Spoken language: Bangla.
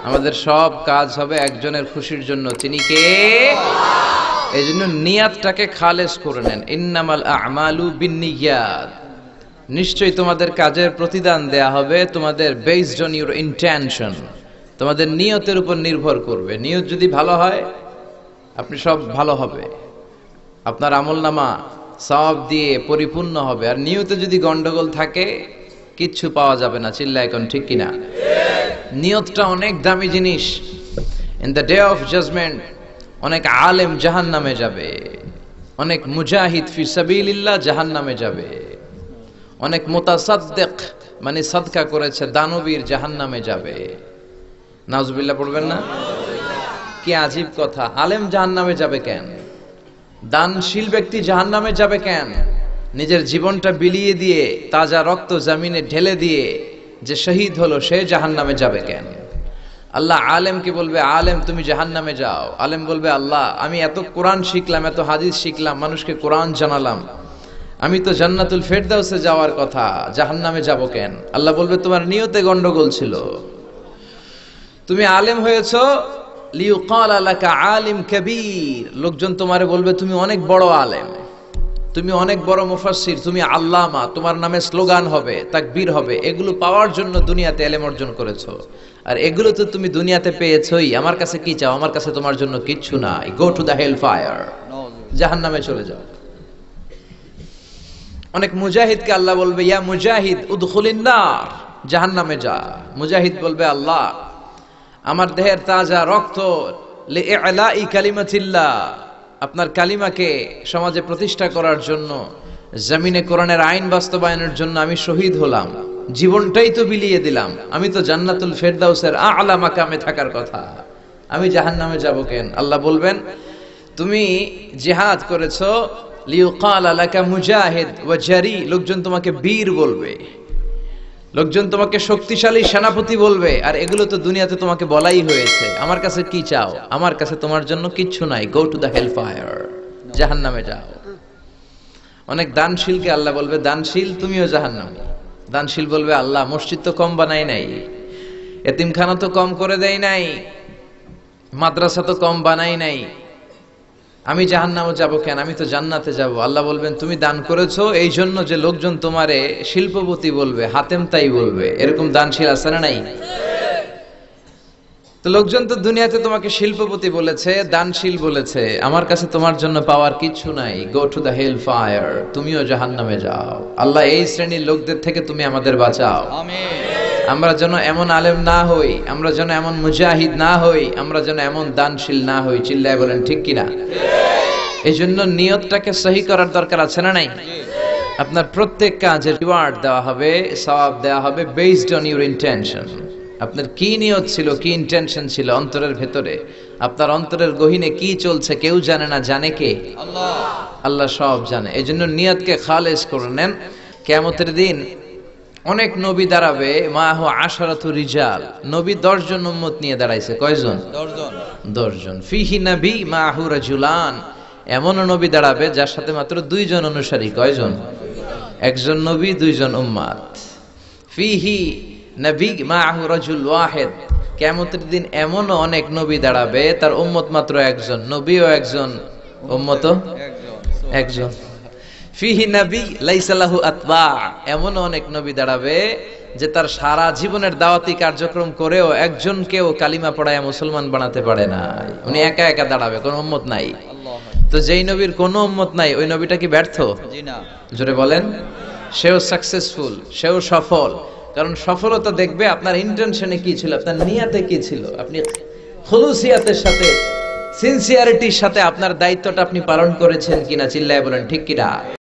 আমাদের সব কাজ হবে একজনের খুশির জন্য, তিনি কে? এই জন্য নিয়াতটাকে খালেস করে নেন। ইন্নামাল আমালু বিন্নিয়াত, নিশ্চয়ই তোমাদের কাজের প্রতিদান দেয়া হবে তোমাদের বেসড অন ইউর ইন্টেনশন, তোমাদের নিয়তের উপর নির্ভর করবে। নিয়ত যদি ভালো হয় আপনি সব ভালো হবে, আপনার আমলনামা সওয়াব দিয়ে পরিপূর্ণ হবে। আর নিয়তে যদি গন্ডগোল থাকে কিচ্ছু পাওয়া যাবে না। চিল্লায় কোন ঠিক কিনা? নিয়তটা অনেক দামি জিনিস। In the day of judgement অনেক আলেম জাহান্নামে যাবে, অনেক মুজাহিদ ফি সাবিলিল্লাহ জাহান্নামে যাবে, অনেক মুতাসাদ্দিক মানে সাদকা করেছে দানবীর জাহান্নামে যাবে। নাউজুবিল্লাহ পড়বেন না? কি আজীব কথা, আলেম জাহান্নামে যাবে কেন? দানশীল ব্যক্তি জাহান্নামে যাবে কেন? নিজের জীবনটা বিলিয়ে দিয়ে তাজা রক্ত জমিনে ঢেলে দিয়ে যে শহীদ হলো সে জাহান্নামে যাবে কেন? আল্লাহ আলেমকে বলবে, আলেম তুমি জাহান্নামে যাও। আলেম বলবে, আল্লাহ আমি এত কোরআন শিখলাম, এত হাদিস শিখলাম, মানুষকে কোরআন জানালাম, আমি তো জান্নাতুল ফেরদাউসে যাওয়ার কথা, জাহান্নামে যাব কেন? আল্লাহ বলবে, তোমার নিয়তে গন্ডগোল ছিল। তুমি আলেম হয়েছো লিউকাল লাকা আলিম কবীর, লোকজন তোমারে বলবে তুমি অনেক বড় আলেম, তুমি অনেক বড় মুফাসসির, তুমি আল্লামা, তোমার নামে স্লোগান হবে, তাকবীর হবে। এগুলো পাওয়ার জন্য দুনিয়াতে ইলম অর্জন করেছো, আর এগুলো তো তুমি দুনিয়াতে পেয়েছোই। আমার কাছে কি চাও? আমার কাছে তোমার জন্য কিচ্ছু নাই। Go to the hell fire, জাহান্নামে চলে যাও। অনেক মুজাহিদকে আল্লাহ বলবে, ইয়া মুজাহিদ উদখুলিন নার, জাহান্নামে যা। মুজাহিদ বলবে, আল্লাহ আমার দেহের তাজা রক্ত লিইলাই কালিমাতিল্লাহ, আপনার কালিমাকে সমাজে প্রতিষ্ঠা করার জন্য, জমিনে কোরআনের আইন বাস্তবায়নের জন্য আমি শহীদ হলাম, জীবনটাই তো বিলিয়ে দিলাম, আমি তো জান্নাতুল ফেরদাউসের আ'লা মাকামে থাকার কথা, আমি জাহান্নামে যাব কেন? আল্লাহ বলবেন, তুমি জিহাদ করেছো লিউকাল লাকা মুজাহিদ ওয়া জারি, লোকজন তোমাকে বীর বলবে, লোকজন তোমাকে শক্তিশালী সেনাপতি বলবে, আর এগুলো তো দুনিয়াতে তোমাকে বলাই হয়েছে। আমার কাছে কি চাও? আমার কাছে তোমার জন্য কিচ্ছু নাই। Go to the hell fire, জাহান্নামে যাও। অনেক দানশীলকে আল্লাহ বলবে, দানশীল তুমিও জাহান্নামে। দানশীল বলবে, আল্লাহ মসজিদ তো কম বানাই নাই, এতিমখানা তো কম করে দেই নাই, মাদ্রাসা তো কম বানাই নাই, আমি জাহান্নামে যাব কেন? আমি তো জান্নাতে যাব। আল্লাহ বলবেন, তুমি দান করেছো এই জন্য যে লোকজন তোমারে শিল্পপতি বলবে, হাতেম তাই বলবে। এরকম দানশীল আছে না নাই? তো লোকজন তো দুনিয়াতে তোমাকে শিল্পপতি বলেছে, দানশীল বলেছে, আমার কাছে তোমার জন্য পাওয়ার কিচ্ছু নাই। Go to the hell fire, তুমিও জাহান্নামে যাও। আল্লাহ এই শ্রেণীর লোকদের থেকে তুমি আমাদের বাঁচাও। আমিন। আমরা যেন এমন আলেম না হই, আমরা যেন এমন মুজাহিদ না হই, আমরা যেন এমন দানশীল না হই। চিল্লায় বলেন ঠিক কিনা? এই জন্য নিয়তটাকে সহি করার দরকার আছে না নাই? আপনার প্রত্যেক কাজের রিওয়ার্ড দেওয়া হবে, সওয়াব দেওয়া হবে বেসড অন ইউর ইন্টেনশন। আপনার কি নিয়ত ছিল, কি ইন্টেনশন ছিল অন্তরের ভেতরে, আপনার অন্তরের গহীনে কি চলছে কেউ জানে না, জানে কে? আল্লাহ। আল্লাহ সব জানে। এই জন্য নিয়তকে খালেস করে নেন। কিয়ামতের দিন অনেক নবী দাঁড়াবে, মাহু আশারাতু রিজাল, নবী 10 জন উম্মত নিয়ে দাঁড়াইছে। কয়জন? 10 জন। ফিহি নবী মাহু রাজুলান, এমন নবী দাঁড়াবে যার সাথে মাত্র 2 জন অনুসারী। কয়জন? একজন নবী, 2 জন উম্মত। ফিহি নবী মাহু রাজুল ওয়াহিদ, কিয়ামতের দিন এমন অনেক নবী দাঁড়াবে তার উম্মত মাত্র একজন, নবীও একজন, উম্মতও একজন। ফিহি নবী লাইসা লাহু আতবা, এমন অনেক নবী দাঁড়াবে যে তার সারা জীবনের দাওয়াতি কার্যক্রম করেও একজনকেও কালিমা পড়ায় মুসলমান বানাতে পারে না। উনি একা একা দাঁড়াবে, কোনো উম্মত নাই। তো যেই নবীর কোনো উম্মত নাই, ওই নবীটা কি ব্যর্থ? জি না। জোরে বলেন। সেও সাকসেসফুল, সেও সফল। কারণ সফলতা দেখবে আপনার ইন্টেনশনে কি ছিল, আপনার নিয়াতে কি ছিল, আপনি খুলুসিয়াতের সাথে, সিনসিয়ারিটির সাথে আপনার দায়িত্বটা আপনি পালন করেছেন কিনা। চিল্লায় বলেন ঠিক কিনা?